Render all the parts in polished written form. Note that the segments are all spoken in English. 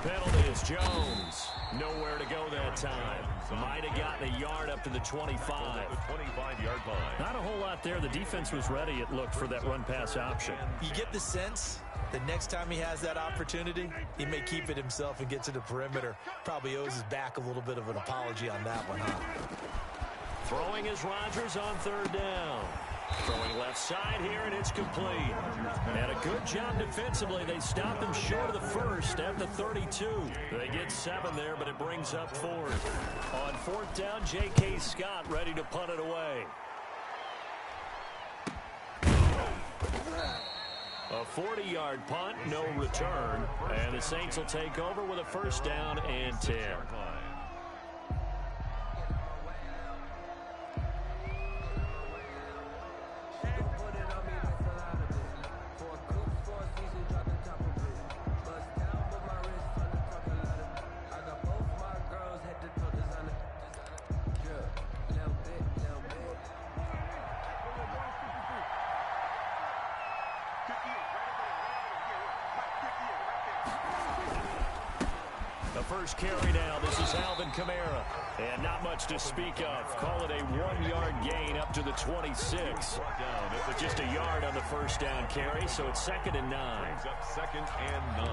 penalty is Jones. Nowhere to go that time. Might have gotten a yard up to the 25. The 25-yard line. Not a whole lot there. The defense was ready, it looked, for that run-pass option. You get the sense that next time he has that opportunity, he may keep it himself and get to the perimeter. Probably owes his back a little bit of an apology on that one, huh? Throwing is Rodgers on third down. Throwing left side here, and it's complete. And a good job defensively. They stopped him short of the first at the 32. They get 7 there, but it brings up 4. On fourth down, J.K. Scott ready to punt it away. A 40-yard punt, no return. And the Saints will take over with a first down and 10. First carry now. This is Alvin Kamara. And not much to speak of. Call it a 1-yard gain up to the 26. Just a yard on the first down carry, so it's 2nd and 9. Brings up 2nd and 9.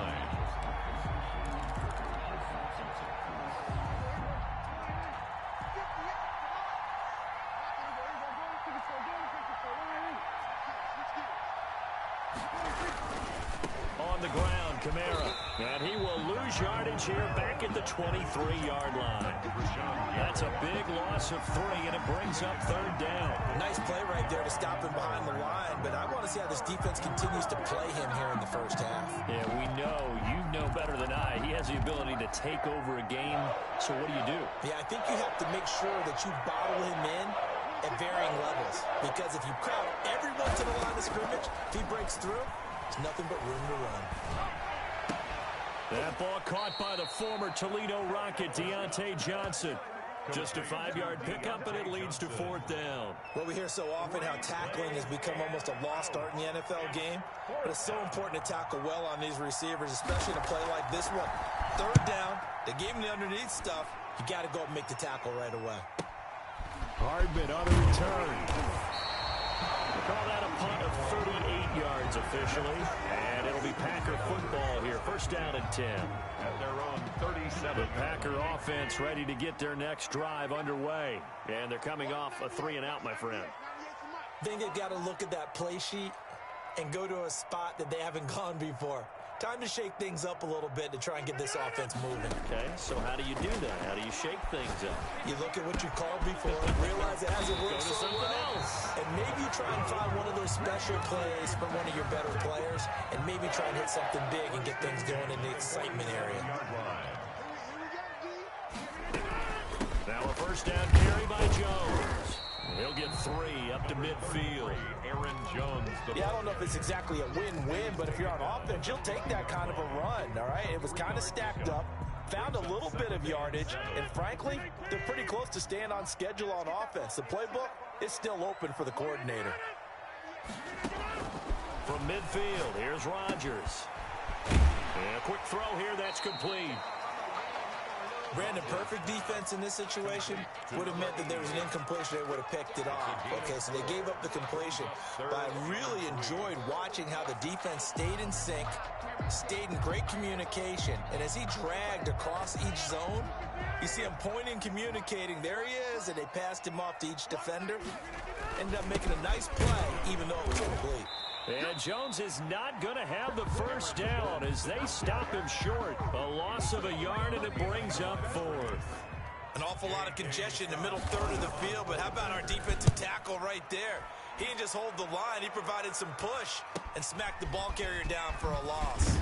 On the ground, Kamara. And he will lose yardage here back at the 23-yard line. That's a big loss of 3, and it brings up 3rd down. Nice play right there to stop him behind the line, but I want to see how this defense continues to play him here in the first half. Yeah, we know. You know better than I. He has the ability to take over a game, so what do? Yeah, I think you have to make sure that you bottle him in at varying levels, because if you crowd everyone to the line of scrimmage, if he breaks through, there's nothing but room to run. That ball caught by the former Toledo Rocket, Deontay Johnson. Just a 5-yard pickup, and it leads to 4th down. Well, we hear so often how tackling has become almost a lost art in the NFL game, but it's so important to tackle well on these receivers, especially in a play like this one. 3rd down, they gave him the underneath stuff. You got to go and make the tackle right away. Hardman on the return. Call that a punt of 38 yards officially, and it'll be Packer football here. First down and 10. At their own 37. The Packer offense ready to get their next drive underway, and they're coming off a 3-and-out, my friend. I think they've got to look at that play sheet and go to a spot that they haven't gone before. Time to shake things up a little bit to try and get this offense moving. Okay, so how do you do that? How do you shake things up? You look at what you called before, realize it hasn't worked so well, and maybe you try and find one of those special plays from one of your better players, and maybe try and hit something big and get things going in the excitement area. Now a first down carry by Jones. He'll get 3 up to midfield. Aaron Jones. Yeah, I don't know if it's exactly a win-win, but if you're on offense, you'll take that kind of a run, all right? It was kind of stacked up, found a little bit of yardage, and frankly, they're pretty close to staying on schedule on offense. The playbook is still open for the coordinator. From midfield, here's Rodgers. And a quick throw here, that's complete. Brandon, perfect defense in this situation would have meant that there was an incompletion. They would have picked it off. Okay, so they gave up the completion. But I really enjoyed watching how the defense stayed in sync, stayed in great communication. And as he dragged across each zone, you see him pointing, communicating. There he is, and they passed him off to each defender. Ended up making a nice play, even though it was incomplete. And Jones is not going to have the first down as they stop him short. A loss of a yard, and it brings up 4th. An awful lot of congestion in the middle third of the field, but how about our defensive tackle right there? He didn't just hold the line. He provided some push and smacked the ball carrier down for a loss.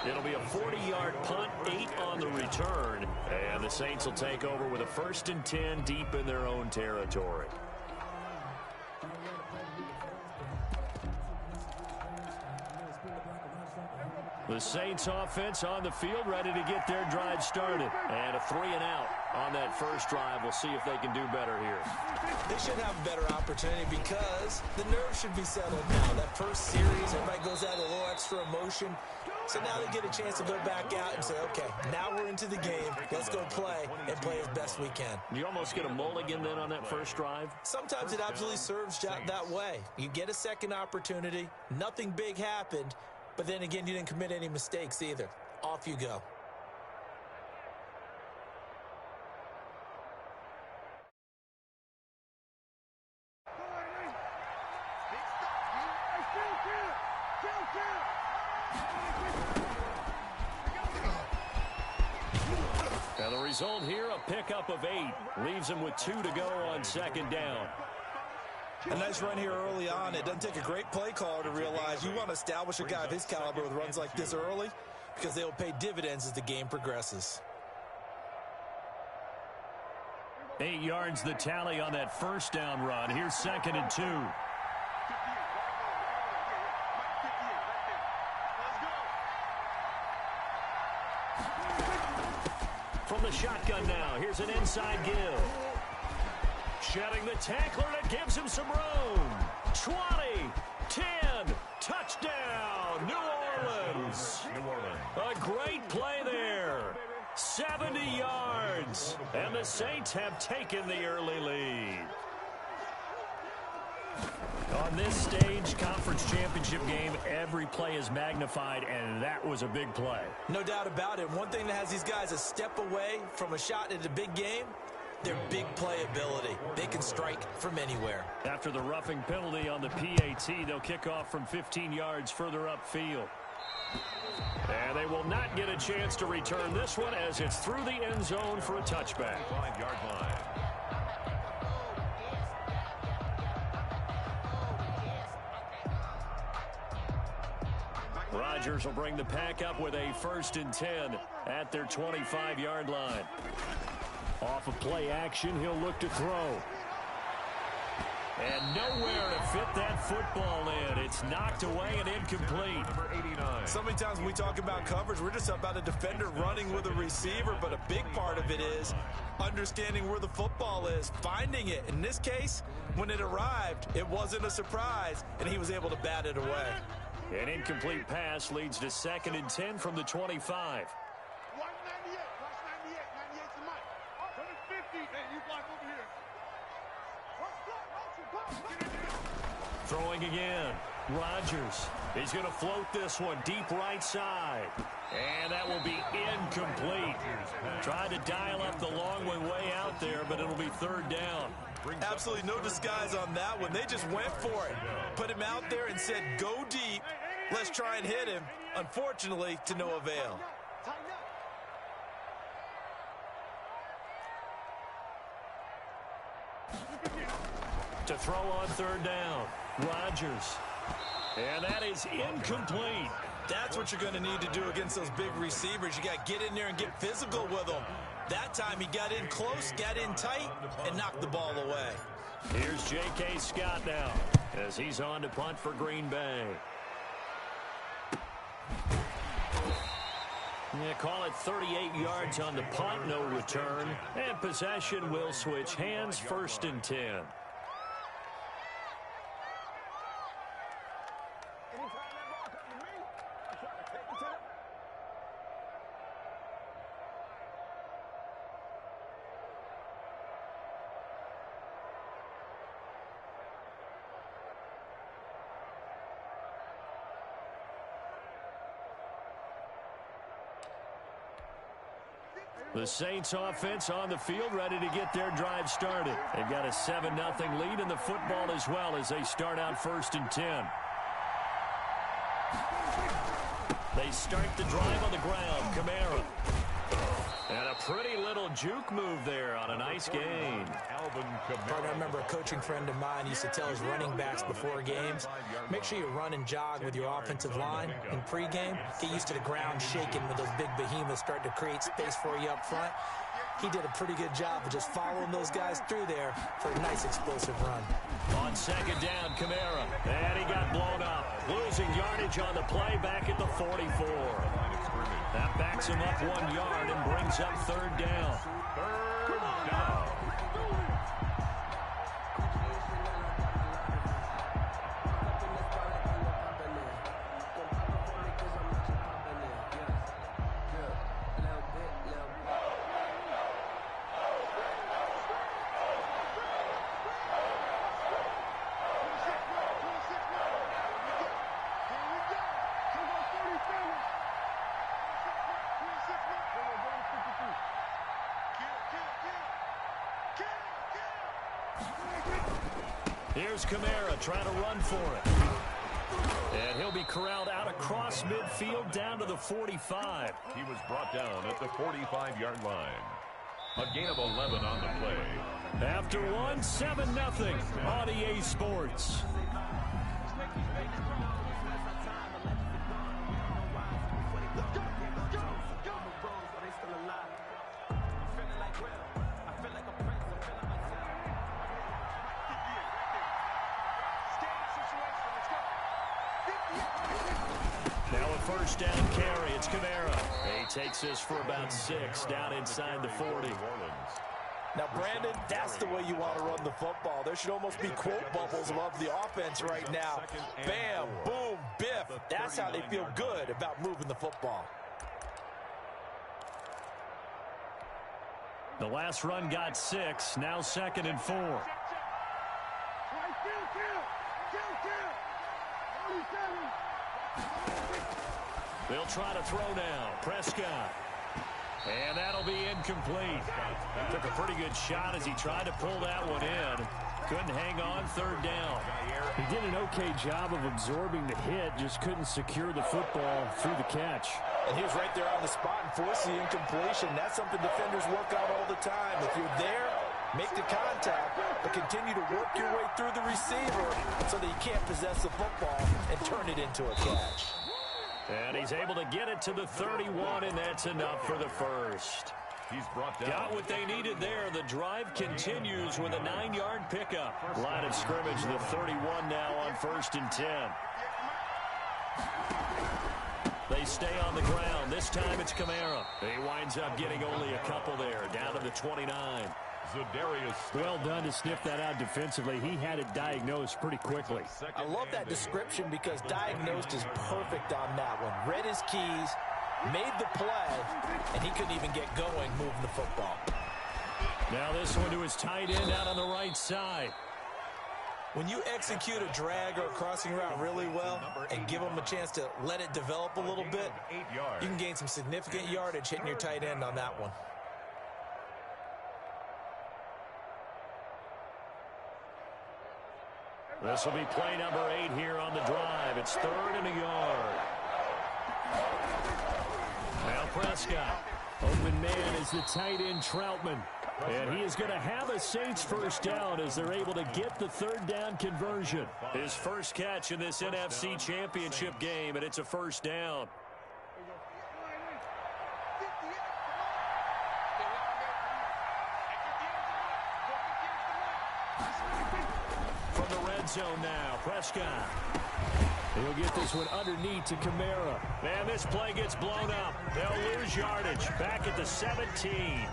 It'll be a 40-yard punt, 8 on the return. And the Saints will take over with a 1st and 10 deep in their own territory. The Saints offense on the field ready to get their drive started. And a 3-and-out on that first drive. We'll see if they can do better here. They should have a better opportunity because the nerves should be settled now. That first series, everybody goes out with a little extra emotion. So now they get a chance to go back out and say, okay, now we're into the game. Let's go play and play as best we can. You almost get a mulligan then on that first drive? Sometimes it absolutely serves that way. You get a second opportunity. Nothing big happened. But then again, you didn't commit any mistakes either. Off you go. Now the result here, a pickup of 8. Leaves him with 2 to go on second down. A nice run here early on. It doesn't take a great play caller to realize you want to establish a guy of his caliber with runs like this early because they will pay dividends as the game progresses. 8 yards the tally on that first down run. Here's 2nd and 2. From the shotgun now, here's an inside give. Shedding the tackler, that gives him some room. 20, 10, touchdown, New Orleans. A great play there. 70 yards, and the Saints have taken the early lead. On this stage, conference championship game, every play is magnified, and that was a big play. No doubt about it. One thing that has these guys a step away from a shot at a big game, their big play ability. They can strike from anywhere. After the roughing penalty on the PAT, they'll kick off from 15 yards further upfield. And they will not get a chance to return this one as it's through the end zone for a touchback. 5-yard line. Rodgers will bring the pack up with a 1st and 10 at their 25-yard line. Off of play action, he'll look to throw. And nowhere to fit that football in. It's knocked away and incomplete. Number 89. So many times when we talk about coverage, we're just about a defender running with a receiver, but a big part of it is understanding where the football is, finding it. In this case, when it arrived, it wasn't a surprise, and he was able to bat it away. An incomplete pass leads to 2nd and 10 from the 25. Throwing again. Rodgers. He's going to float this one deep right side. And that will be incomplete. Tried to dial up the long way out there, but it'll be 3rd down. Absolutely no disguise on that one. They just went for it. Put him out there and said, go deep. Let's try and hit him. Unfortunately, to no avail. To throw on 3rd down. Rodgers. And that is incomplete. That's what you're going to need to do against those big receivers. You got to get in there and get physical with them. That time he got in close, got in tight, and knocked the ball away. Here's J.K. Scott now as he's on to punt for Green Bay. Yeah, call it 38 yards on the punt, no return. And possession will switch hands, 1st and 10. The Saints offense on the field, ready to get their drive started. They've got a 7-0 lead in the football as well as they start out 1st and 10. They start the drive on the ground. Kamara. And a pretty little juke move there on a nice gain. I remember a coaching friend of mine used to tell his running backs before games, make sure you run and jog with your offensive line in pregame. Get used to the ground shaking when those big behemoths start to create space for you up front. He did a pretty good job of just following those guys through there for a nice explosive run. On 2nd down, Kamara. And he got blown up. Losing yardage on the play back at the 44. That backs him up 1 yard and brings up 3rd down. 3rd down. Here's Kamara trying to run for it. And he'll be corralled out across midfield down to the 45. He was brought down at the 45-yard line. A gain of 11 on the play. After one, 7-0 on EA Sports. Now a first down carry. It's Kamara. He takes this for about 6 down inside the 40. Now, Brandon, that's the way you want to run the football. There should almost be quote bubbles above the offense right now. Bam, boom, biff. That's how they feel good about moving the football. The last run got 6. Now 2nd and 4. They'll try to throw now. Prescott. And that'll be incomplete. Took a pretty good shot as he tried to pull that one in. Couldn't hang on. 3rd down. He did an okay job of absorbing the hit, just couldn't secure the football through the catch. And he was right there on the spot and forced the incompletion. That's something defenders work out all the time. If you're there, make the contact, but continue to work your way through the receiver so that you can't possess the football and turn it into a catch. And he's able to get it to the 31, and that's enough for the first. He's brought down. Got what they needed there. The drive continues with a 9-yard pickup. Line of scrimmage, the 31 now on 1st and 10. They stay on the ground. This time it's Kamara. He winds up getting only a couple there, down to the 29. Well done to sniff that out defensively. He had it diagnosed pretty quickly. I love that description because diagnosed is perfect on that one. Read his keys, made the play, and he couldn't even get going moving the football. Now this one to his tight end out on the right side. When you execute a drag or a crossing route really well and give them a chance to let it develop a little bit, you can gain some significant yardage hitting your tight end on that one. This will be play number 8 here on the drive. It's 3rd and a yard. Now Prescott. Open man is the tight end Troutman. And he is going to have a Saints first down as they're able to get the 3rd down conversion. His first catch in this NFC Championship game, and it's a first down. From the red zone now, Prescott. He'll get this one underneath to Kamara. Man, this play gets blown up. They'll lose yardage. Back at the 17.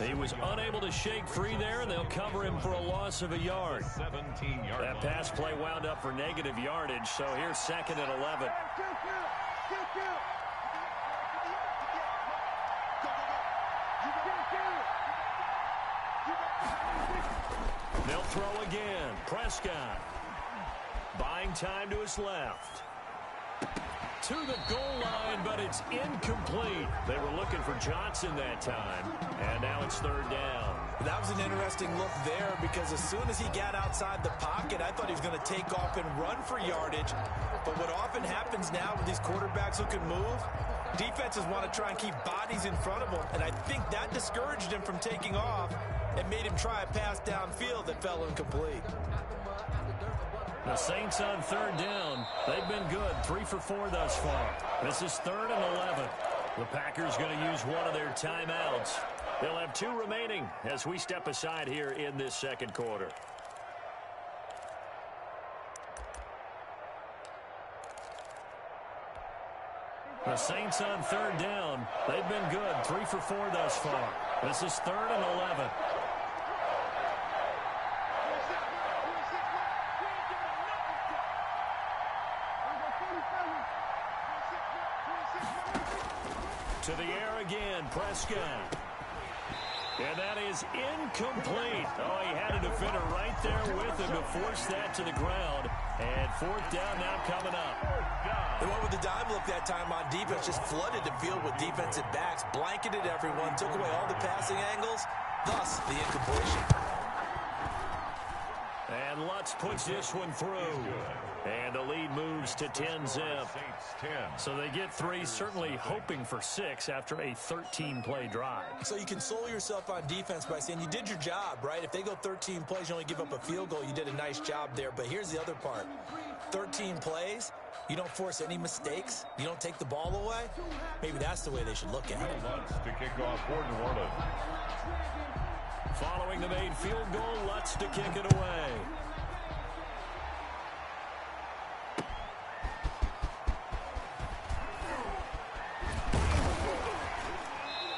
He was unable to shake free there, and they'll cover him for a loss of a yard. That pass play wound up for negative yardage, so here's 2nd and 11. They'll throw again. Prescott. Buying time to his left. To the goal line, but it's incomplete. They were looking for Johnson that time, and now it's 3rd down. That was an interesting look there because as soon as he got outside the pocket, I thought he was going to take off and run for yardage. But what often happens now with these quarterbacks who can move, defenses want to try and keep bodies in front of them, and I think that discouraged him from taking off and made him try a pass downfield that fell incomplete. The Saints on 3rd down. They've been good. 3 for 4 thus far. This is 3rd and 11. The Packers going to use one of their timeouts. They'll have 2 remaining as we step aside here in this 2nd quarter. The Saints on 3rd down. They've been good. 3 for 4 thus far. This is 3rd and 11. To the air again, Prescott. And that is incomplete. Oh, he had a defender right there with him to force that to the ground. And 4th down now coming up. They went with the dime look that time on defense, just flooded the field with defensive backs, blanketed everyone, took away all the passing angles, thus the incompletion. And Lutz puts this one through. And the lead moves to 10-zip. So they get 3, certainly hoping for 6 after a 13-play drive. So you console yourself on defense by saying you did your job, right? If they go 13 plays, you only give up a field goal, you did a nice job there. But here's the other part. 13 plays, you don't force any mistakes, you don't take the ball away. Maybe that's the way they should look at it. Lutz to kick off for New Orleans. Following the made field goal, Lutz to kick it away.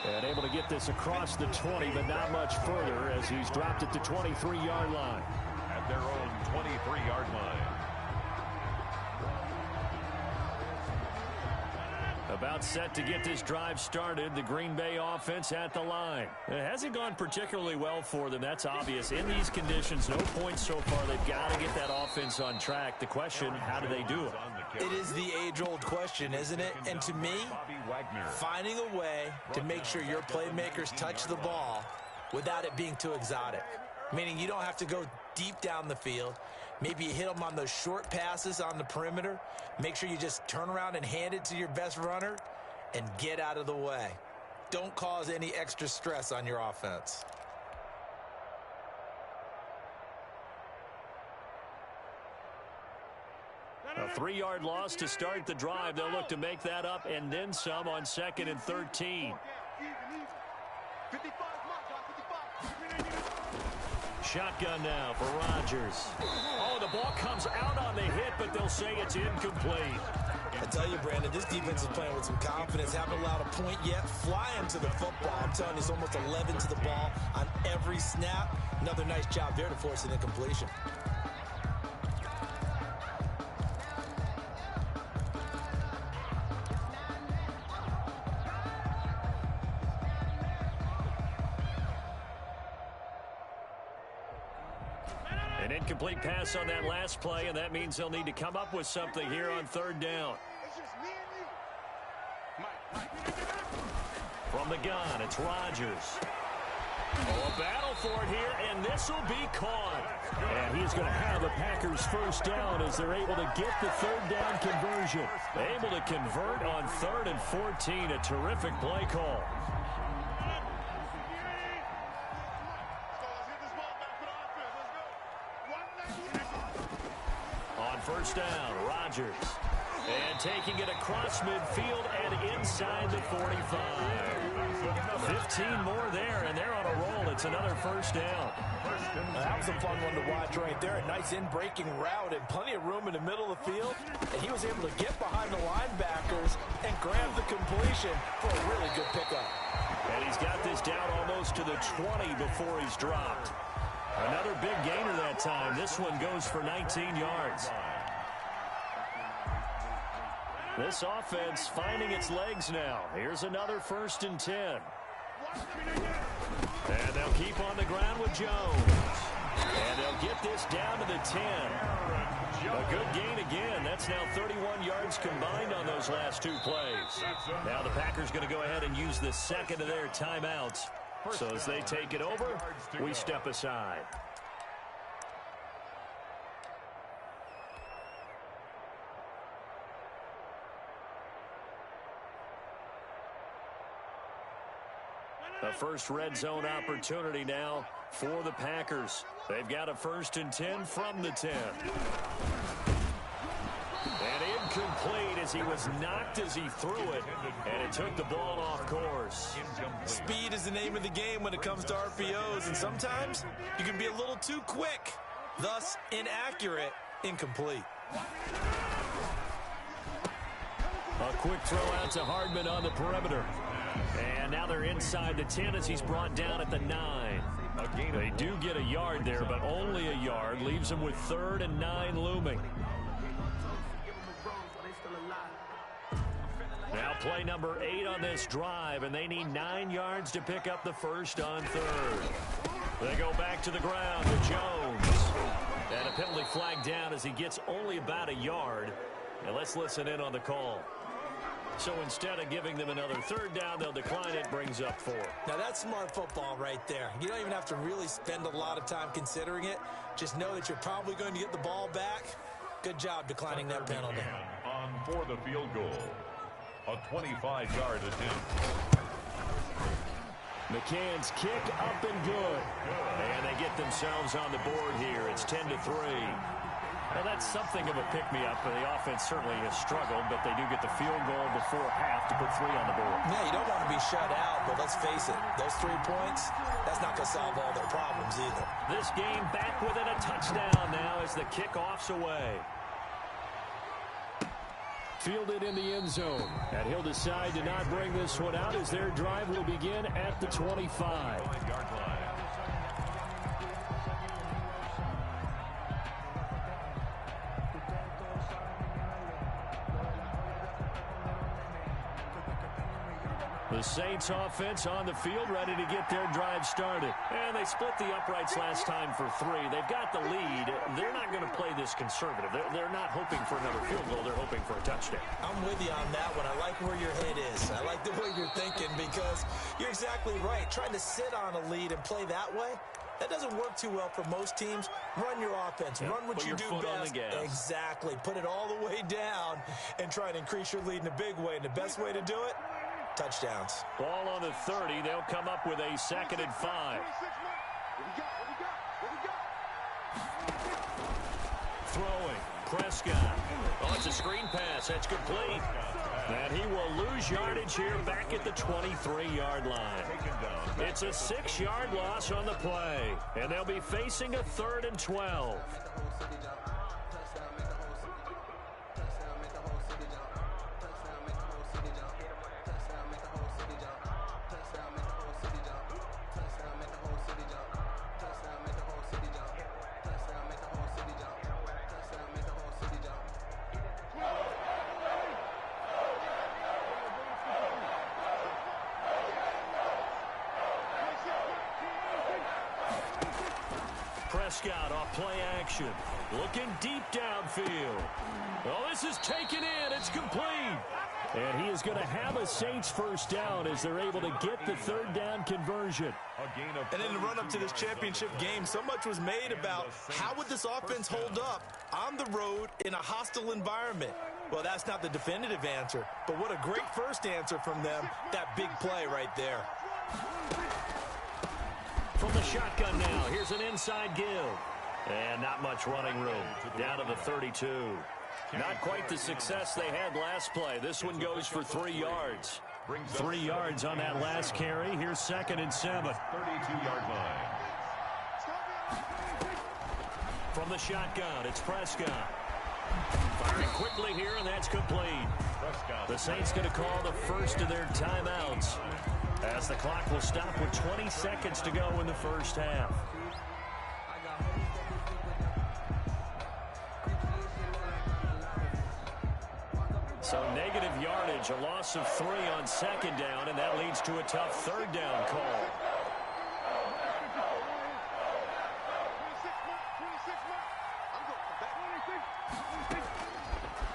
And able to get this across the 20, but not much further as he's dropped at the 23-yard line. At their own 23-yard line. About set to get this drive started. The Green Bay offense at the line. It hasn't gone particularly well for them. That's obvious. In these conditions, no points so far. They've got to get that offense on track. The question, how do they do it? It is the age-old question, isn't it? And to me, finding a way to make sure your playmakers touch the ball without it being too exotic. Meaning you don't have to go deep down the field. Maybe you hit them on those short passes on the perimeter. Make sure you just turn around and hand it to your best runner and get out of the way. Don't cause any extra stress on your offense. A 3-yard loss to start the drive. They'll look to make that up and then some on 2nd and 13. Shotgun now for Rodgers. Oh, the ball comes out on the hit, but they'll say it's incomplete. I tell you, Brandon, this defense is playing with some confidence. Haven't allowed a point yet. Flying to the football. I'm telling you, it's almost 11 to the ball on every snap. Another nice job there to force an incompletion. An incomplete pass on that last play, and that means they'll need to come up with something here on 3rd down. From the gun, it's Rodgers. Oh, a battle for it here, and this will be caught. And he's going to have the Packers first down as they're able to get the 3rd down conversion. Able to convert on 3rd and 14, a terrific play call. On 1st down, Rodgers. And taking it across midfield and inside the 45. 15 more there, and they're on a roll. It's another 1st down. That was a fun one to watch right there. A nice in-breaking route and plenty of room in the middle of the field. And he was able to get behind the linebackers and grab the completion for a really good pickup. And he's got this down almost to the 20 before he's dropped. Another big gainer that time. This one goes for 19 yards. This offense finding its legs now. Here's another 1st and 10. And they'll keep on the ground with Jones. And they'll get this down to the 10. A good gain again. That's now 31 yards combined on those last 2 plays. Now the Packers going to go ahead and use the 2nd of their timeouts. So as they take it over, we step aside. A first red zone opportunity now for the Packers. They've got a 1st and 10 from the 10. And incomplete as he was knocked as he threw it, and it took the ball off course. Speed is the name of the game when it comes to RPOs, and sometimes you can be a little too quick, thus inaccurate, incomplete. A quick throw out to Hardman on the perimeter. And now they're inside the 10 as he's brought down at the 9. They do get a yard there, but only a yard. Leaves them with 3rd and 9 looming. Now play number 8 on this drive, and they need 9 yards to pick up the 1st on 3rd. They go back to the ground with Jones. And a penalty flag down as he gets only about a yard. And let's listen in on the call. So instead of giving them another third down, they'll decline it, brings up 4. Now, that's smart football right there. You don't even have to really spend a lot of time considering it. Just know that you're probably going to get the ball back. Good job declining that penalty. On for the field goal. A 25-yard attempt. McCann's kick up and good. And they get themselves on the board here. It's 10-3. Well, that's something of a pick-me-up. The offense certainly has struggled, but they do get the field goal before half to put 3 on the board. Yeah, you don't want to be shut out, but let's face it, those 3 points, that's not going to solve all their problems either. This game back within a touchdown now as the kickoff's away. Fielded in the end zone, and he'll decide to not bring this one out as their drive will begin at the 25. The Saints offense on the field ready to get their drive started. And they split the uprights last time for 3. They've got the lead. They're not going to play this conservative. They're not hoping for another field goal. They're hoping for a touchdown. I'm with you on that one. I like where your head is. I like the way you're thinking because you're exactly right. Trying to sit on a lead and play that way, that doesn't work too well for most teams. Run your offense. Run what you do best. Exactly. Put it all the way down and try to increase your lead in a big way. And the best way to do it, touchdowns. Ball on the 30. They'll come up with a 2nd and 5. Throwing. Prescott. Oh, it's a screen pass. That's complete. And he will lose yardage here back at the 23-yard line. It's a 6-yard loss on the play. And they'll be facing a 3rd and 12. Prescott off play action. Looking deep downfield. Oh, this is taken in. It's complete. And he is going to have a Saints first down as they're able to get the 3rd down conversion. And in the run-up to this championship game, so much was made about how would this offense hold up on the road in a hostile environment. Well, that's not the definitive answer, but what a great first answer from them, that big play right there. From the shotgun now, here's an inside give. And not much running room. Down to the 32. Not quite the success they had last play. This one goes for 3 yards. 3 yards on that last carry. Here's 2nd and 7. 32-yard line. From the shotgun, it's Prescott. Firing quickly here, and that's complete. The Saints going to call the first of their timeouts, as the clock will stop with 20 seconds to go in the first half. So negative yardage, a loss of 3 on 2nd down, and that leads to a tough 3rd down call.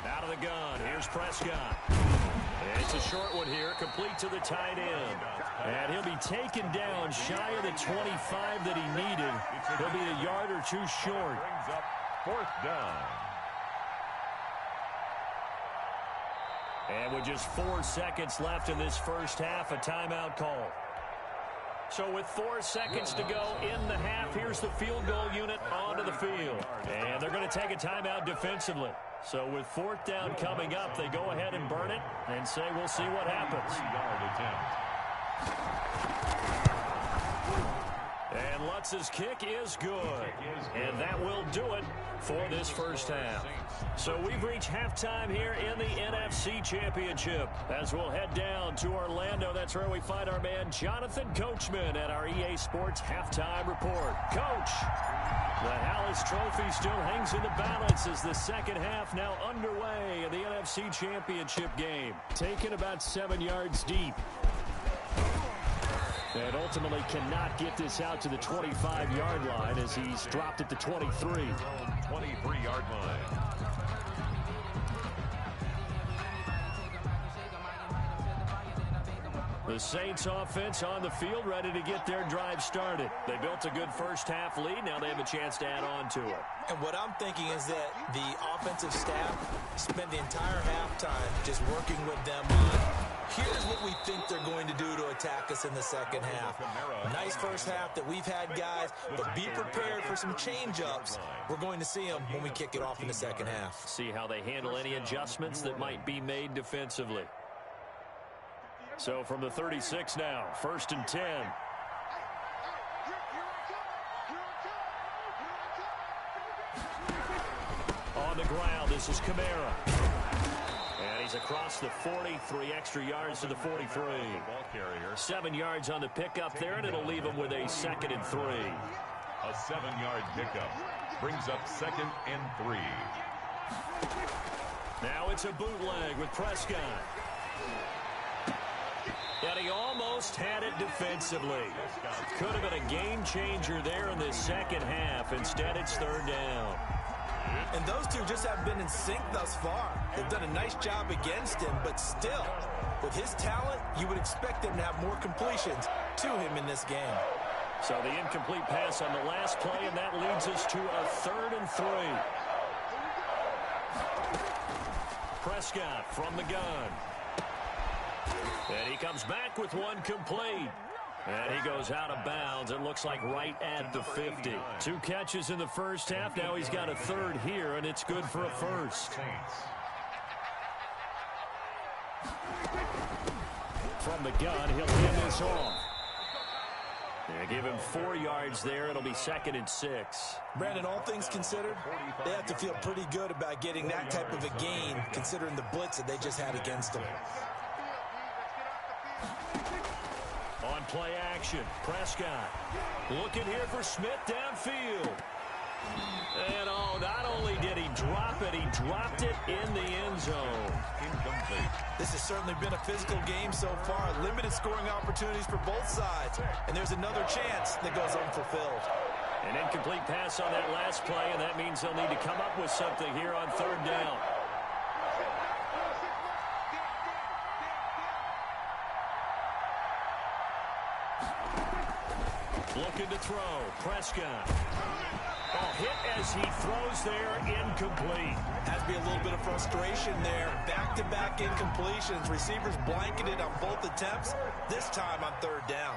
Out of the gun, here's Prescott. It's a short one here, complete to the tight end. And he'll be taken down shy of the 25 that he needed. He'll be a yard or 2 short. Brings up 4th down. And with just 4 seconds left in this first half, a timeout call. So with 4 seconds to go in the half, here's the field goal unit onto the field. And they're going to take a timeout defensively. So with 4th down coming up, they go ahead and burn it and say we'll see what happens. 3-yard attempt. And Lutz's kick is good. And that will do it for this first half. So we've reached halftime here in the NFC Championship. As we'll head down to Orlando, that's where we find our man Jonathan Coachman at our EA Sports Halftime Report. Coach, the Hallis Trophy still hangs in the balance as the second half now underway in the NFC Championship game. Taken about 7 yards deep. And ultimately cannot get this out to the 25-yard line as he's dropped at the 23. 23-yard line. The Saints offense on the field, ready to get their drive started. They built a good first-half lead. Now they have a chance to add on to it. And what I'm thinking is that the offensive staff spent the entire halftime just working with them on, here's what we think they're going to do to attack us in the second half. Nice first half that we've had, guys, but be prepared for some change-ups. We're going to see them when we kick it off in the second half. See how they handle any adjustments that might be made defensively. So from the 36 now, 1st and 10. On the ground, this is Kamara. And he's across the 40, 3 extra yards to the 43. 7 yards on the pickup there, and it'll leave him with a 2nd and 3. A 7-yard pickup brings up 2nd and 3. Now it's a bootleg with Prescott. And he almost had it defensively. Could have been a game changer there in the second half. Instead, it's 3rd down. And those two just haven't been in sync thus far. They've done a nice job against him, but still, with his talent, you would expect them to have more completions to him in this game. So the incomplete pass on the last play, and that leads us to a 3rd and 3. Prescott from the gun. And he comes back with one complete. And he goes out of bounds. It looks like right at the 50. 2 catches in the first half. Now he's got a 3rd here, and it's good for a 1st. From the gun, he'll hand this off. They give him 4 yards there. It'll be 2nd and 6. Brandon, all things considered, they have to feel pretty good about getting that type of a gain, considering the blitz that they just had against them. On play action, Prescott looking here for Smith downfield. And oh, not only did he drop it, he dropped it in the end zone. Incomplete. This has certainly been a physical game so far. Limited scoring opportunities for both sides. And there's another chance that goes unfulfilled. An incomplete pass on that last play, and that means they'll need to come up with something here on 3rd down. Looking to throw. Prescott. Oh, hit as he throws there, incomplete. Has to be a little bit of frustration there. Back-to-back incompletions. Receivers blanketed on both attempts, this time on 3rd down.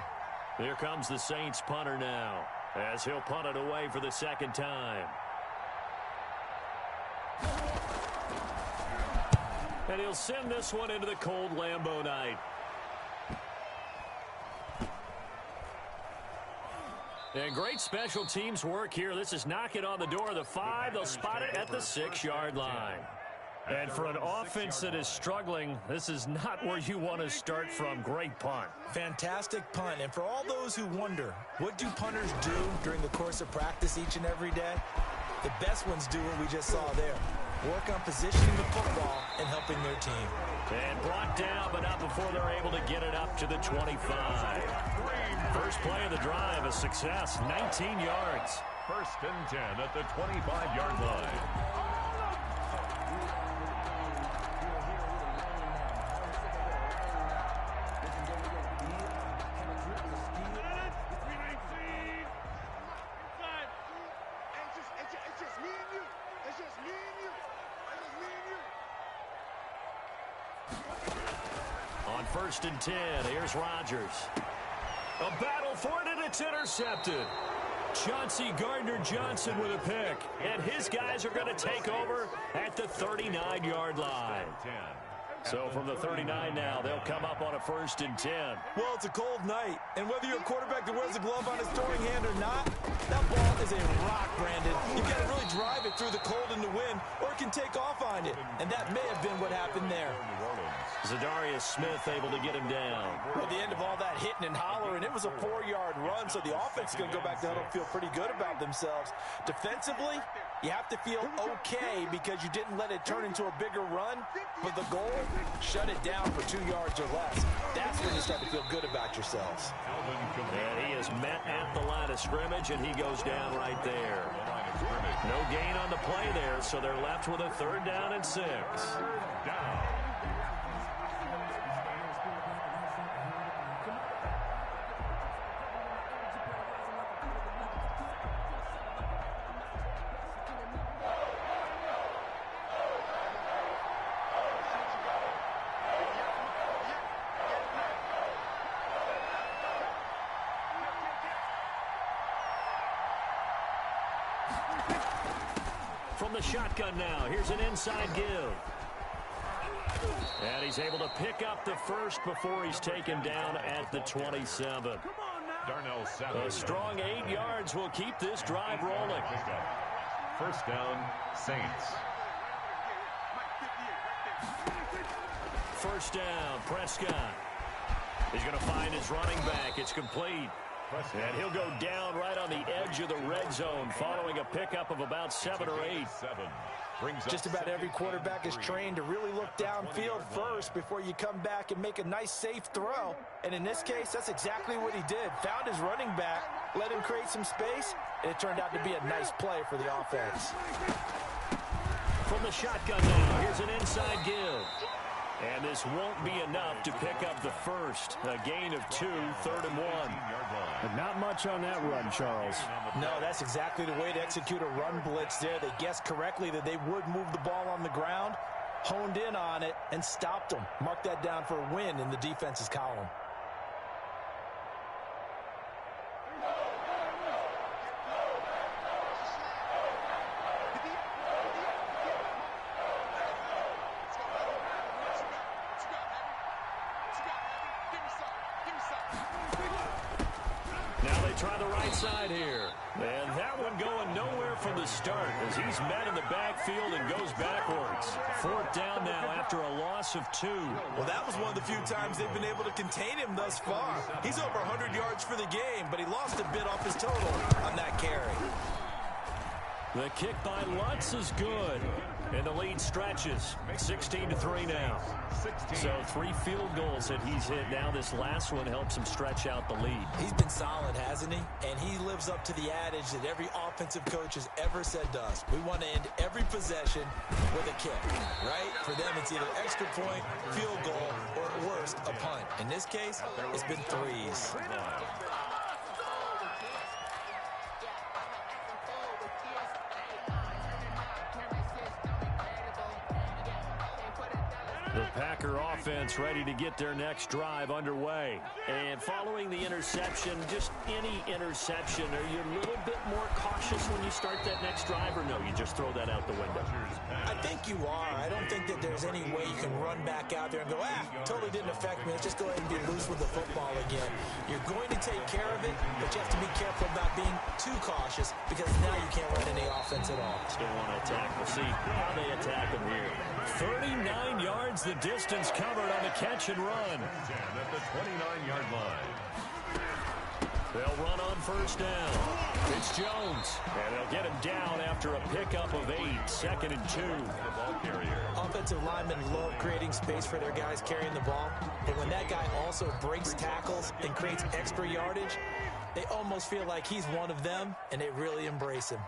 Here comes the Saints punter now, as he'll punt it away for the 2nd time. And he'll send this one into the cold Lambeau night. And great special teams work here. This is knocking on the door of the 5. They'll spot it at the 6-yard line. And for an offense that is struggling, this is not where you want to start from. Great punt. Fantastic punt. And for all those who wonder, what do punters do during the course of practice each and every day? The best ones do what we just saw there. Work on positioning the football and helping their team. And brought down, but not before they're able to get it up to the 25. First play of the drive, a success, 19 yards. 1st and 10 at the 25-yard line. On 1st and 10, here's Rodgers. A battle for it, and it's intercepted. Chauncey Gardner-Johnson with a pick. And his guys are going to take over at the 39-yard line. So from the 39 now, they'll come up on a 1st and 10. Well, it's a cold night, and whether you're a quarterback that wears a glove on his throwing hand or not, that ball is a rock, Brandon. You've got to really drive it through the cold and the wind, or it can take off on you. And that may have been what happened there. Zadarius Smith able to get him down. At the end of all that hitting and hollering, it was a 4-yard run, so the offense is going to go back to huddle and feel pretty good about themselves. Defensively, you have to feel okay because you didn't let it turn into a bigger run, but the goal, shut it down for 2 yards or less. That's when you start to feel good about yourselves. And he is met at the line of scrimmage, and he goes down right there. No gain on the play there, so they're left with a 3rd down and 6. From the shotgun now, here's an inside give. And he's able to pick up the first before he's taken down at the 27. A strong 8 yards will keep this drive rolling. First down, Saints. First down, Prescott. He's going to find his running back. It's complete. And he'll go down right on the edge of the red zone following a pickup of about 7 or 8. Just about every quarterback is trained to really look downfield first before you come back and make a nice, safe throw. And in this case, that's exactly what he did. Found his running back, let him create some space, and it turned out to be a nice play for the offense. From the shotgun now, here's an inside give. And this won't be enough to pick up the first. A gain of 2, 3rd and 1. But not much on that run, Charles. No, that's exactly the way to execute a run blitz there. They guessed correctly that they would move the ball on the ground, honed in on it, and stopped them. Mark that down for a win in the defense's column. Try the right side here. And that one going nowhere from the start as he's met in the backfield and goes backwards. 4th down now after a loss of 2. Well, that was one of the few times they've been able to contain him thus far. He's over 100 yards for the game, but he lost a bit off his total on that carry. The kick by Lutz is good. And the lead stretches. 16-3 now. So 3 field goals that he's hit. Now this last one helps him stretch out the lead. He's been solid, hasn't he? And he lives up to the adage that every offensive coach has ever said to us. We want to end every possession with a kick, right? For them, it's either extra point, field goal, or at worst, a punt. In this case, it's been 3s. The Packer offense ready to get their next drive underway. And following the interception, just any interception, are you a little bit more cautious when you start that next drive, or no, you just throw that out the window? I think you are. I don't think that there's any way you can run back out there and go, totally didn't affect me. Let's just go ahead and be loose with the football again. You're going to take care of it, but you have to be careful about being too cautious because now you can't run any offense at all. Still want to attack. We'll see how they attack them here. 39 yards the distance covered on the catch and run. At the 29-yard line. They'll run on first down. It's Jones. And they'll get him down after a pickup of 8. 2nd and 2. The ball carrier. Offensive linemen love creating space for their guys carrying the ball. But when that guy also breaks tackles and creates extra yardage, they almost feel like he's one of them, and they really embrace him.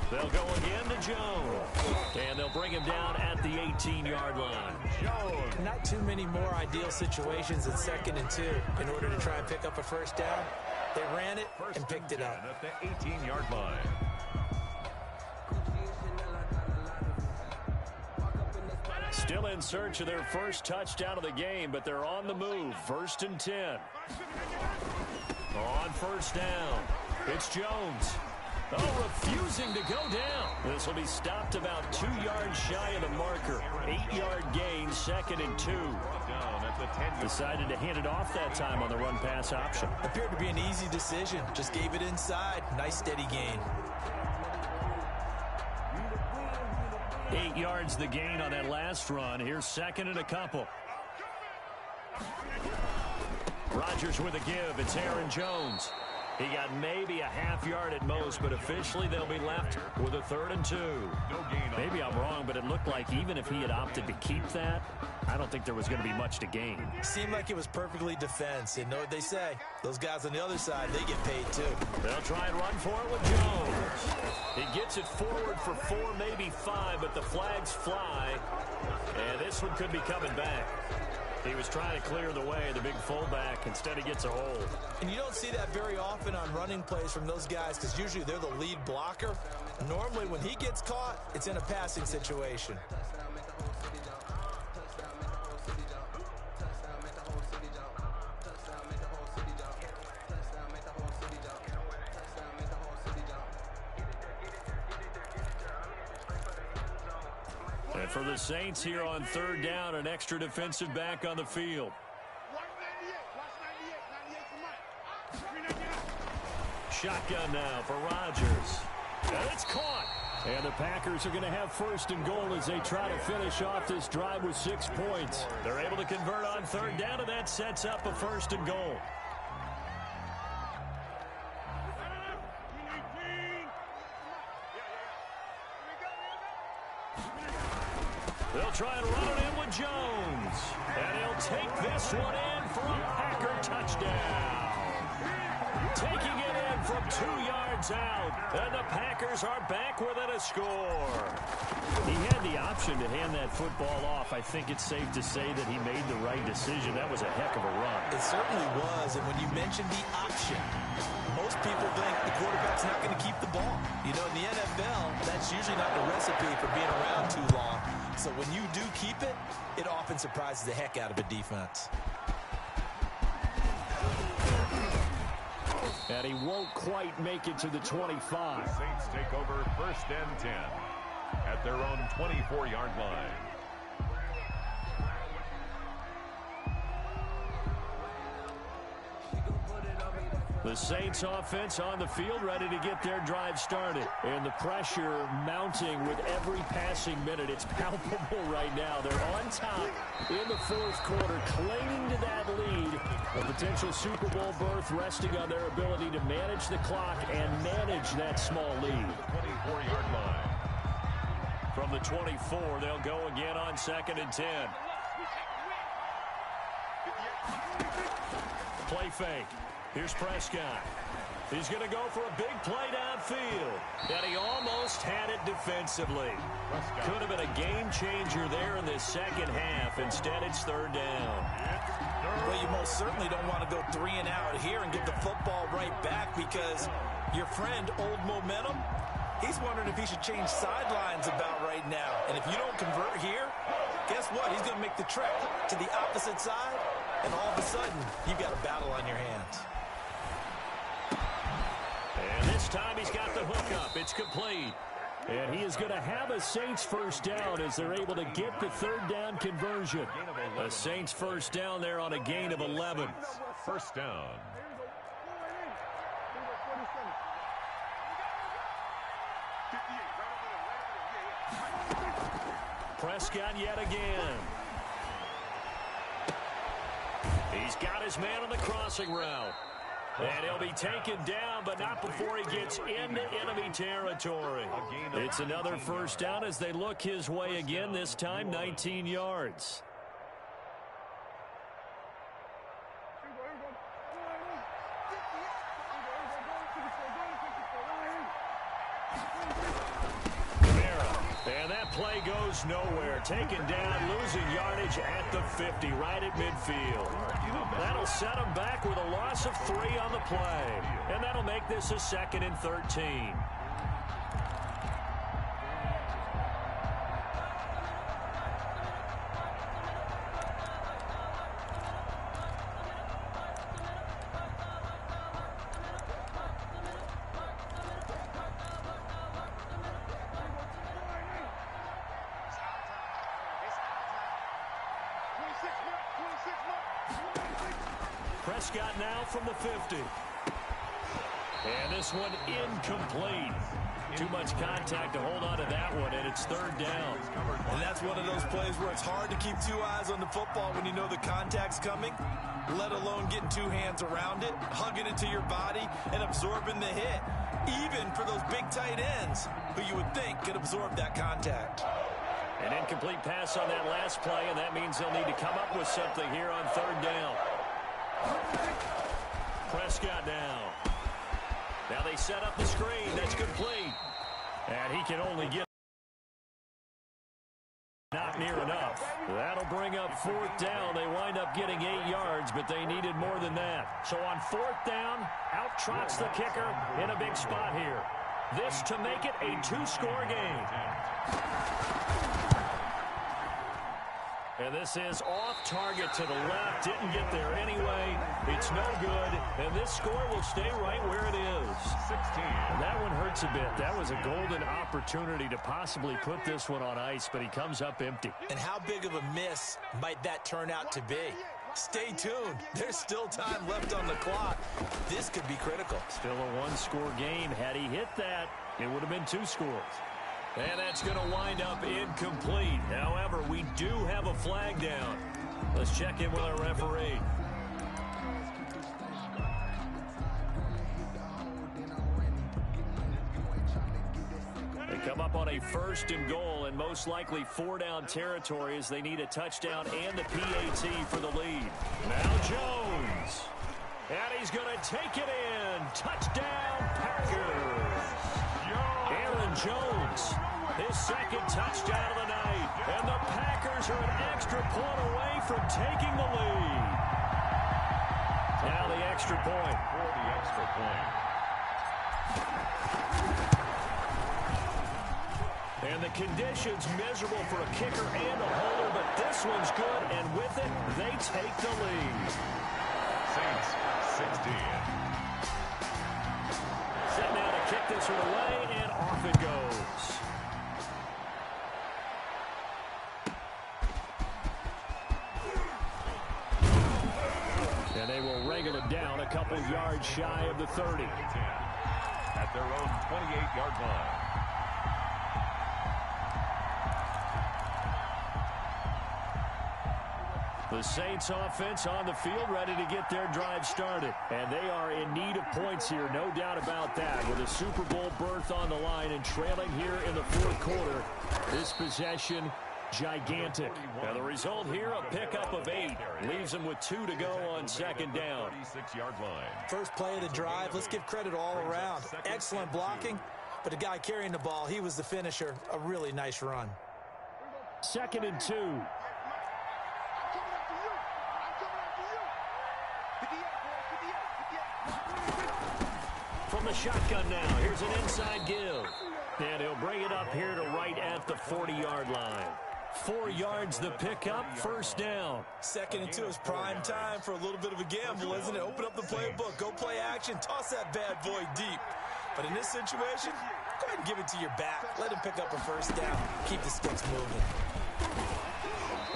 They'll go again to Jones. And they'll bring him down at the 18-yard line. Jones. Not too many more ideal situations in 2nd and 2 in order to try and pick up a first down. They ran it and picked it up. At the 18-yard line. Still in search of their first touchdown of the game, but they're on the move. 1st and 10. On first down, it's Jones. Oh, refusing to go down. This will be stopped about 2 yards shy of the marker. 8-yard gain, 2nd and 2. Decided to hand it off that time on the run-pass option. Appeared to be an easy decision. Just gave it inside. Nice steady gain. 8 yards the gain on that last run. Here's 2nd and a couple. Rodgers with a give. It's Aaron Jones. He got maybe a half yard at most, but officially they'll be left with a 3rd and 2. Maybe I'm wrong, but it looked like even if he had opted to keep that, I don't think there was going to be much to gain. Seemed like it was perfectly defense. And know what they say? Those guys on the other side, they get paid too. They'll try and run for it with Jones. He gets it forward for 4, maybe 5, but the flags fly. And this one could be coming back. He was trying to clear the way, the big fullback. Instead, he gets a hold. And you don't see that very often on running plays from those guys because usually they're the lead blocker. Normally, when he gets caught, it's in a passing situation. And for the Saints here on third down, an extra defensive back on the field. Shotgun now for Rodgers. And it's caught. And the Packers are going to have first and goal as they try to finish off this drive with 6 points. They're able to convert on third down, and that sets up a first and goal. They'll try and run it in with Jones. And he'll take this one in for a Packer touchdown. Taking it in from 2 yards out. And the Packers are back within a score. He had the option to hand that football off. I think it's safe to say that he made the right decision. That was a heck of a run. It certainly was. And when you mentioned the option, most people think the quarterback's not going to keep the ball. You know, in the NFL, that's usually not the recipe for being around too long. So when you do keep it, it often surprises the heck out of a defense. And he won't quite make it to the 25. The Saints take over first and 10 at their own 24-yard line. The Saints offense on the field, ready to get their drive started. And the pressure mounting with every passing minute. It's palpable right now. They're on top in the fourth quarter, clinging to that lead. A potential Super Bowl berth resting on their ability to manage the clock and manage that small lead. 24-yard line. From the 24, they'll go again on 2nd and 10. Play fake. Here's Prescott. He's going to go for a big play downfield. And he almost had it defensively. Could have been a game changer there in this second half. Instead, it's third down. Well, you most certainly don't want to go 3 and out here and get the football right back because your friend, Old Momentum, he's wondering if he should change sidelines about right now. And if you don't convert here, guess what? He's going to make the trek to the opposite side, and all of a sudden, you've got a battle on your hands. And this time he's got the hook up. It's complete. And he is going to have a Saints first down as they're able to get the third down conversion. A Saints first down there on a gain of 11. First down. Prescott yet again. He's got his man on the crossing route. And he'll be taken down, but not before he gets into enemy territory. It's another first down as they look his way again, this time 19 yards. And that play goes nowhere. Taken down, losing yardage at the 50, right at midfield. That'll set him back with a loss of 3 on the play. And that'll make this a 2nd and 13. Prescott now from the 50. And this one incomplete. Too much contact to hold on to that one, and it's third down. And that's one of those plays where it's hard to keep 2 eyes on the football when you know the contact's coming, let alone getting 2 hands around it, hugging it to your body, and absorbing the hit, even for those big tight ends who you would think could absorb that contact. An incomplete pass on that last play, and that means they'll need to come up with something here on third down. Prescott now. Now they set up the screen. That's complete. And he can only get not near enough. That'll bring up fourth down. They wind up getting 8 yards, but they needed more than that. So on fourth down, out trots the kicker in a big spot here. This to make it a 2-score game. And this is off target to the left. Didn't get there anyway. It's no good. And this score will stay right where it is. 16. And that one hurts hurts a bit. That was a golden opportunity to possibly put this one on ice, but he comes up empty. And how big of a miss might that turn out to be? Stay tuned. There's still time left on the clock. This could be critical. Still a one-score game. Had he hit that, it would have been 2 scores. And that's going to wind up incomplete. However, we do have a flag down. Let's check in with our referee. They come up on a 1st and goal, and most likely 4-down territory as they need a touchdown and a PAT for the lead. Now Jones. And he's going to take it in. Touchdown, Packers. Aaron Jones, his 2nd touchdown of the night. And the Packers are an extra point away from taking the lead. Now the extra point. For the extra point. And the conditions miserable for a kicker and a holder, but this one's good, and with it, they take the lead. Saints, 16. Set now to kick this one away, and off it goes. And they will wrangle it down a couple yards shy of the 30. At their own 28-yard line. The Saints offense on the field ready to get their drive started. And they are in need of points here, no doubt about that. With a Super Bowl berth on the line and trailing here in the 4th quarter, this possession gigantic. Now the result here, a pickup of 8. Leaves them with 2 to go on 2nd down. 36-yard line. First play of the drive, let's give credit all around. Excellent blocking, but the guy carrying the ball, he was the finisher. A really nice run. 2nd and 2. From the shotgun now, here's an inside give. And he'll bring it up here to right at the 40-yard line. 4 yards the pickup, 1st down. 2nd and 2 is prime time for a little bit of a gamble, isn't it? Open up the playbook, go play action, toss that bad boy deep. But in this situation, go ahead and give it to your back. Let him pick up a 1st down. Keep the sticks moving.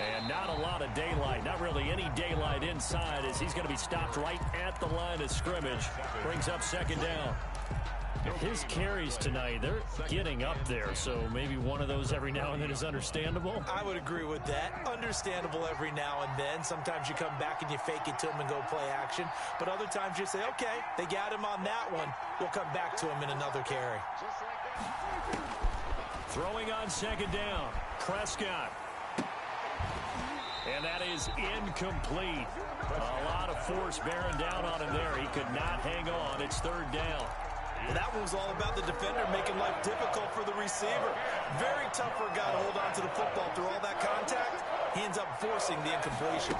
And not a lot of daylight, not really any daylight inside as he's going to be stopped right at the line of scrimmage. Brings up 2nd down. His carries tonight, they're getting up there, so maybe one of those every now and then is understandable. I would agree with that. Understandable every now and then. Sometimes you come back and you fake it to him and go play action. But other times you say, okay, they got him on that one. We'll come back to him in another carry. Throwing on 2nd down, Prescott. And that is incomplete. A lot of force bearing down on him there. He could not hang on. It's 3rd down. Well, that one was all about the defender making life difficult for the receiver. Very tough for a guy to hold on to the football through all that contact. He ends up forcing the incompletion.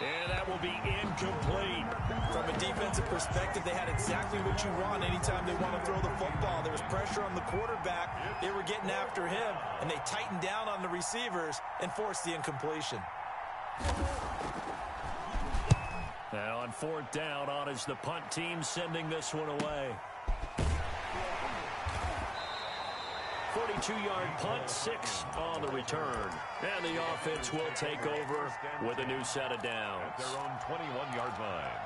And that will be incomplete. From a defensive perspective, they had exactly what you want anytime they want to throw the football. There was pressure on the quarterback. They were getting after him, and they tightened down on the receivers and forced the incompletion. Now on 4th down, on is the punt team sending this one away. 42-yard punt, 6 on the return. And the offense will take over with a new set of downs. At their own 21-yard line.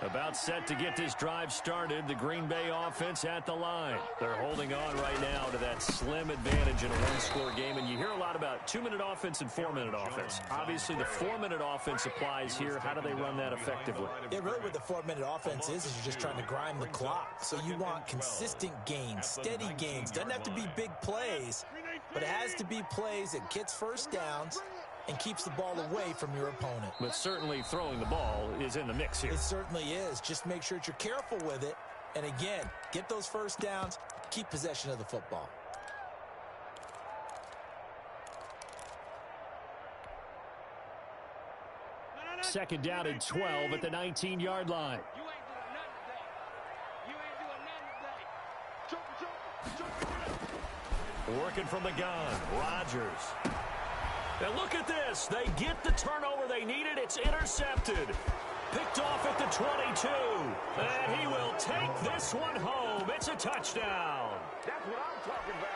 About set to get this drive started, the Green Bay offense at the line. They're holding on right now to that slim advantage in a one-score game, and you hear a lot about 2-minute offense and 4-minute offense. Obviously, the 4-minute offense applies here. How do they run that effectively? Yeah, really what the 4-minute offense is you're just trying to grind the clock. So you want consistent gains, steady gains. Doesn't have to be big plays, but it has to be plays that gets 1st downs and keeps the ball away from your opponent. But certainly throwing the ball is in the mix here. It certainly is. Just make sure that you're careful with it. And again, get those 1st downs, keep possession of the football. Second down and 12 at the 19-yard line. Working from the gun, Rodgers. And look at this. They get the turnover they needed. It's intercepted. Picked off at the 22. And he will take this one home. It's a touchdown. That's what I'm talking about.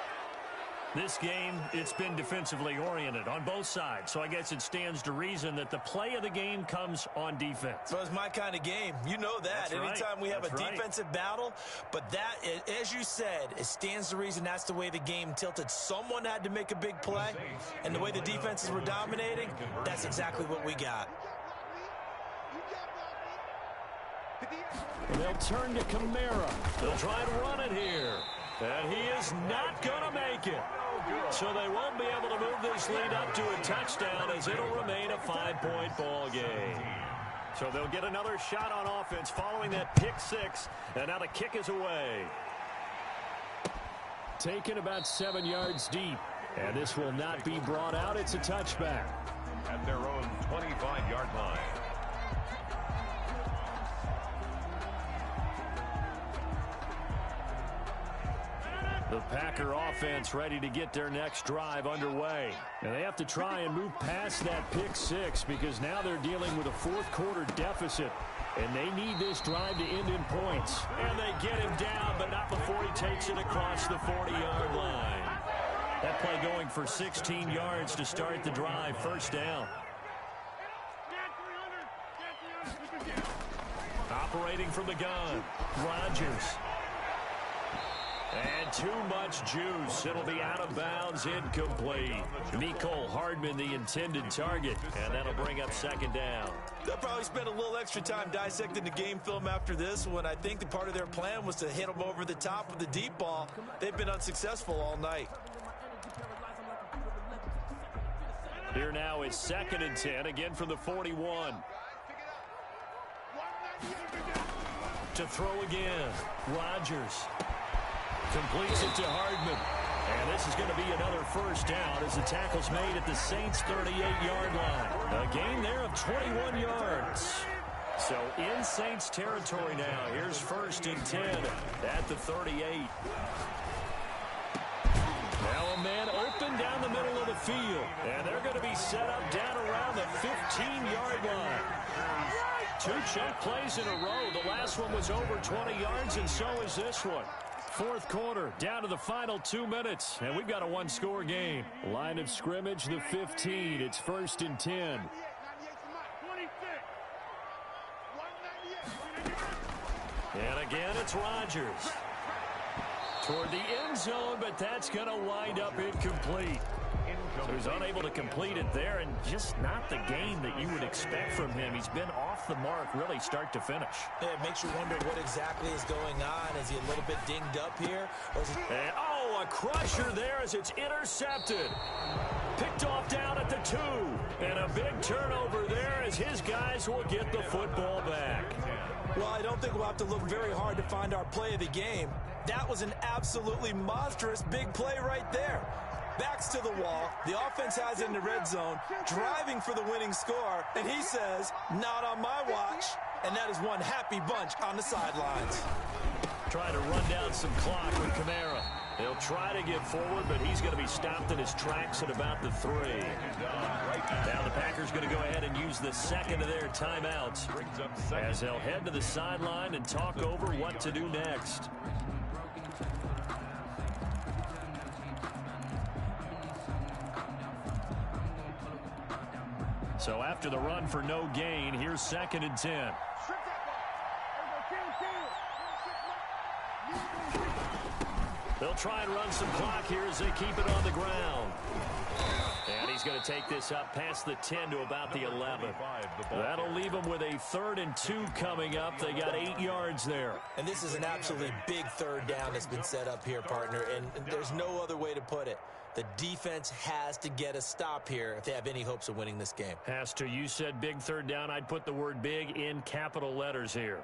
This game, it's been defensively oriented on both sides, so I guess it stands to reason that the play of the game comes on defense. So it's my kind of game. You know that. That's right. Anytime we have That's a right. defensive battle, but that, as you said, it stands to reason that's the way the game tilted. Someone had to make a big play, and the way the defenses were dominating, that's exactly what we got. And they'll turn to Kamara. They'll try to run it here. And he is not going to make it. So they won't be able to move this lead up to a touchdown as it'll remain a 5-point ball game. So they'll get another shot on offense following that pick six. And now the kick is away. Taken about 7 yards deep. And this will not be brought out. It's a touchback. At their own 25-yard line. The Packer offense ready to get their next drive underway. And they have to try and move past that pick six because now they're dealing with a fourth-quarter deficit. And they need this drive to end in points. And they get him down, but not before he takes it across the 40-yard line. That play going for 16 yards to start the drive. First down. Operating from the gun, Rodgers. And too much juice. It'll be out of bounds, incomplete. Mecole Hardman, the intended target, and that'll bring up second down. They'll probably spend a little extra time dissecting the game film after this one. I think the part of their plan was to hit them over the top with the deep ball. They've been unsuccessful all night. Here now is 2nd and 10, again from the 41. To throw again, Rodgers. Completes it to Hardman. And this is going to be another first down as the tackle's made at the Saints' 38-yard line. A gain there of 21 yards. So in Saints territory now. Here's 1st and 10 at the 38. Now a man open down the middle of the field. And they're going to be set up down around the 15-yard line. 2 chunk plays in a row. The last one was over 20 yards, and so is this one. Fourth quarter, down to the final 2 minutes, and we've got a one-score game. Line of scrimmage, the 15. It's 1st and 10. And again, it's Rodgers. Toward the end zone, but that's going to wind up incomplete. So he's unable to complete it there, and just not the game that you would expect from him. He's been off the mark really start to finish. Yeah, it makes you wonder what exactly is going on. Is he a little bit dinged up here? Or is he... And, oh, a crusher there as it's intercepted. Picked off down at the 2. And a big turnover there as his guys will get the football back. Well, I don't think we'll have to look very hard to find our play of the game. That was an absolutely monstrous big play right there. Backs to the wall. The offense has it in the red zone, driving for the winning score, and he says, not on my watch. And that is one happy bunch on the sidelines. Trying to run down some clock with Kamara. He'll try to get forward, but he's going to be stopped in his tracks at about the 3. Now the Packers going to go ahead and use the second of their timeouts as they'll head to the sideline and talk over what to do next. So after the run for no gain, here's 2nd and 10. They'll try and run some clock here as they keep it on the ground. And he's going to take this up past the 10 to about the 11. That'll leave them with a 3rd and 2 coming up. They got 8 yards there. And this is an absolutely big 3rd down that's been set up here, partner, and there's no other way to put it. The defense has to get a stop here if they have any hopes of winning this game. Has to. You said big 3rd down. I'd put the word big in capital letters here.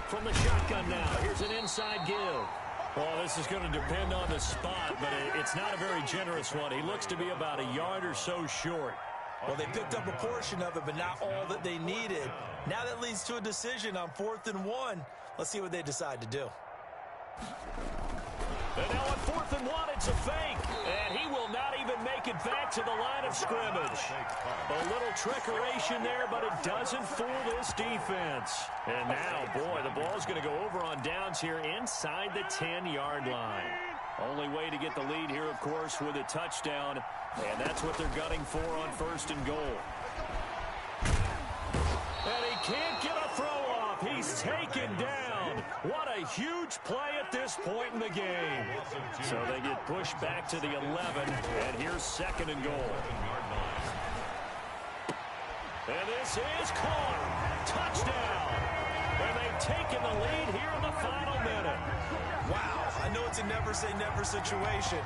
From the shotgun now, here's an inside give. Well, this is going to depend on the spot, but it's not a very generous one. He looks to be about a yard or so short. Well, they picked up a portion of it, but not all that they needed. Now that leads to a decision on 4th and 1. Let's see what they decide to do. And now on 4th and 1, it's a fake. And he will not even make it back to the line of scrimmage. A little trickeration there, but it doesn't fool this defense. And now, boy, the ball's going to go over on downs here inside the 10-yard line. Only way to get the lead here, of course, with a touchdown. And that's what they're gunning for on 1st and goal. And he can't get a throw off. He's taken down. What a huge play at this point in the game. So they get pushed back to the 11, and here's 2nd and goal. And this is caught. Touchdown. And they've taken the lead here in the final minute. Wow, I know it's a never-say-never situation,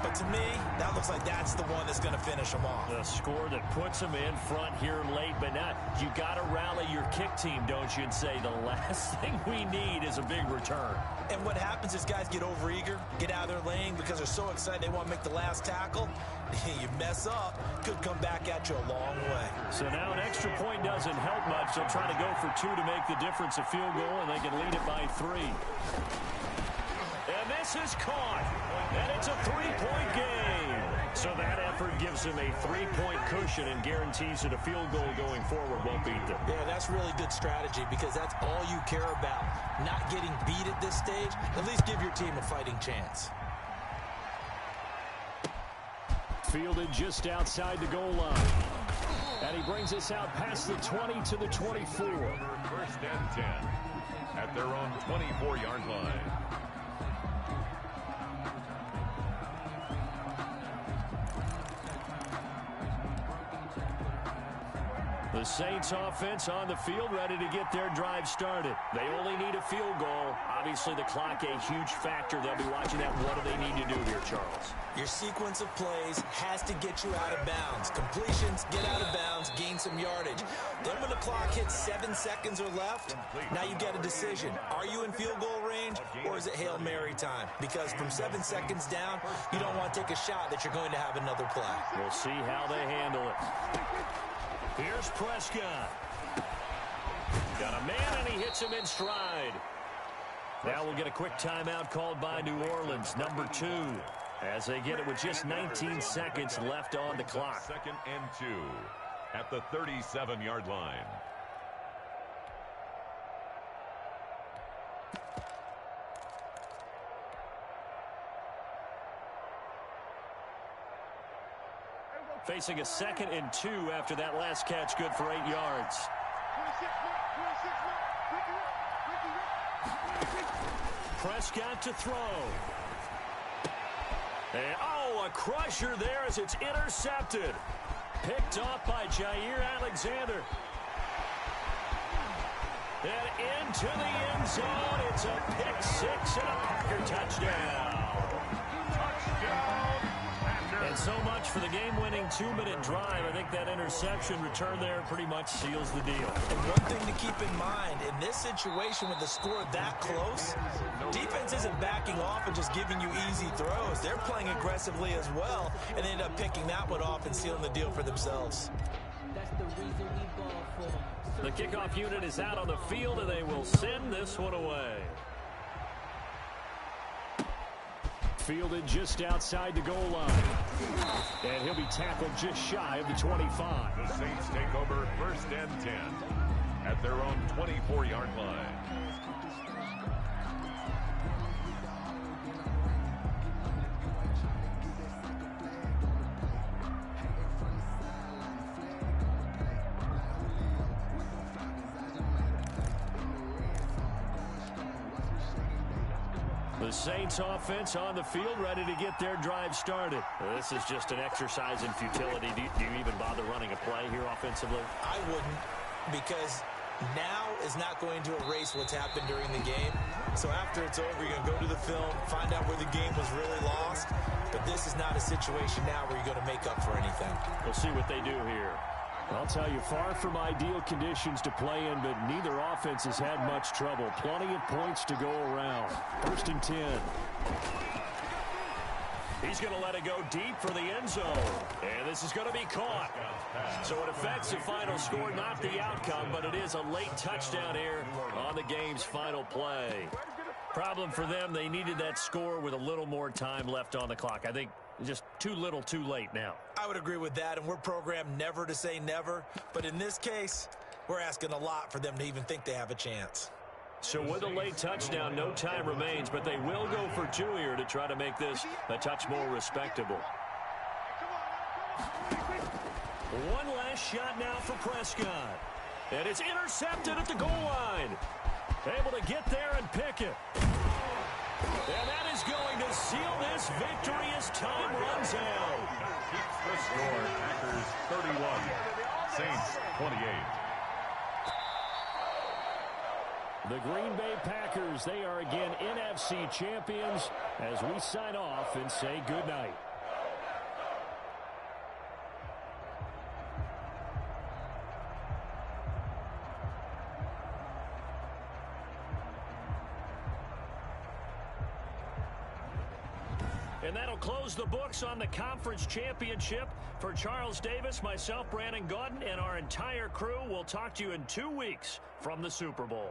but to me, that looks like that's the one that's going to finish them off. The score that puts them in front here late, but now you got to rally your kick team, don't you, and say the last thing we need is a big return. And what happens is guys get overeager, get out of their lane because they're so excited they want to make the last tackle. You mess up, could come back at you a long way. So now an extra point doesn't help much. They'll try to go for 2 to make the difference a field goal, and they can lead it by 3. And this is caught. And it's a 3-point game. So that effort gives them a 3-point cushion and guarantees that a field goal going forward won't beat them. Yeah, that's really good strategy because that's all you care about. Not getting beat at this stage. At least give your team a fighting chance. Fielded just outside the goal line. And he brings us out past the 20 to the 24. 1st and 10 at their own 24-yard line. The Saints offense on the field, ready to get their drive started. They only need a field goal. Obviously, the clock a huge factor. They'll be watching that. What do they need to do here, Charles? Your sequence of plays has to get you out of bounds. Completions, get out of bounds, gain some yardage. Then when the clock hits 7 seconds or left, now you get a decision. Are you in field goal range or is it Hail Mary time? Because from 7 seconds down, you don't want to take a shot that you're going to have another play. We'll see how they handle it. Here's Prescott. Got a man, and he hits him in stride. Now we'll get a quick timeout called by New Orleans, number 2, as they get it with just 19 seconds left on the clock. 2nd and 2 at the 37-yard line. Facing a 2nd and 2 after that last catch, good for 8 yards. Prescott to throw. And, a crusher there as it's intercepted. Picked off by Jair Alexander. And into the end zone. It's a pick 6 and a Packer touchdown. Touchdown. And so much for the game-winning 2-minute drive. I think that interception return there pretty much seals the deal. And one thing to keep in mind, in this situation with the score that close, defense isn't backing off and just giving you easy throws. They're playing aggressively as well, and they end up picking that one off and sealing the deal for themselves. The kickoff unit is out on the field, and they will send this one away. Fielded just outside the goal line. And he'll be tackled just shy of the 25. The Saints take over 1st and 10 at their own 24-yard line. The Saints offense on the field, ready to get their drive started. This is just an exercise in futility. Do you even bother running a play here offensively? I wouldn't, because now is not going to erase what's happened during the game. So after it's over, you're going to go to the film, find out where the game was really lost. But this is not a situation now where you're going to make up for anything. We'll see what they do here. I'll tell you, far from ideal conditions to play in, but neither offense has had much trouble. Plenty of points to go around. 1st and 10. He's going to let it go deep for the end zone. And this is going to be caught. So it affects the final score, not the outcome, but it is a late touchdown here on the game's final play. Problem for them, they needed that score with a little more time left on the clock. I think just too little too late now. I would agree with that, and we're programmed never to say never. But in this case, we're asking a lot for them to even think they have a chance. So with a late touchdown, no time remains, but they will go for 2 here to try to make this a touch more respectable. One last shot now for Prescott. And it's intercepted at the goal line. Able to get there and pick it. And that is going to seal this victory as time runs out. Keeps the score. Packers 31. Saints 28. The Green Bay Packers, they are again NFC champions as we sign off and say goodnight. And that'll close the books on the conference championship. For Charles Davis, myself, Brandon Gaudin, and our entire crew, we'll talk to you in 2 weeks from the Super Bowl.